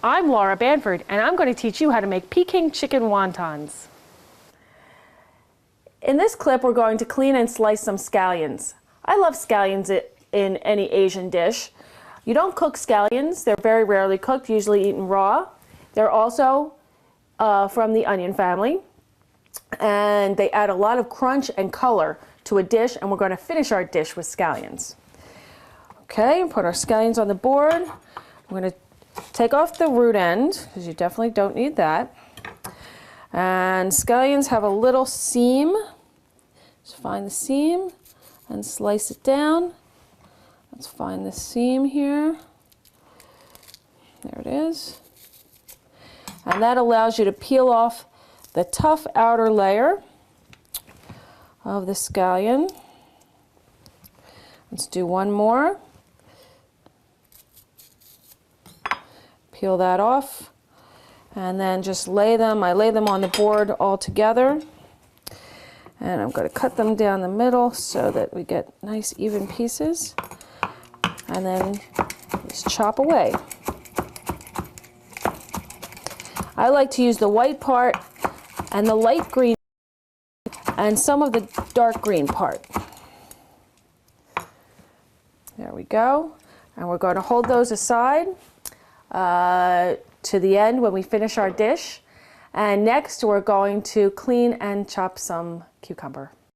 I'm Laura Banford, and I'm going to teach you how to make Peking chicken wontons. In this clip, we're going to clean and slice some scallions. I love scallions in any Asian dish. You don't cook scallions. They're very rarely cooked, usually eaten raw. They're also from the onion family, and they add a lot of crunch and color to a dish, and we're going to finish our dish with scallions. Okay, put our scallions on the board. We're going to take off the root end, because you definitely don't need that. And scallions have a little seam. Just find the seam and slice it down. Let's find the seam here. There it is. And that allows you to peel off the tough outer layer of the scallion. Let's do one more. Peel that off, and then just lay them. I lay them on the board all together, and I'm going to cut them down the middle so that we get nice even pieces, and then just chop away. I like to use the white part and the light green and some of the dark green part. There we go. And we're going to hold those aside to the end when we finish our dish. And next we're going to clean and chop some cucumber.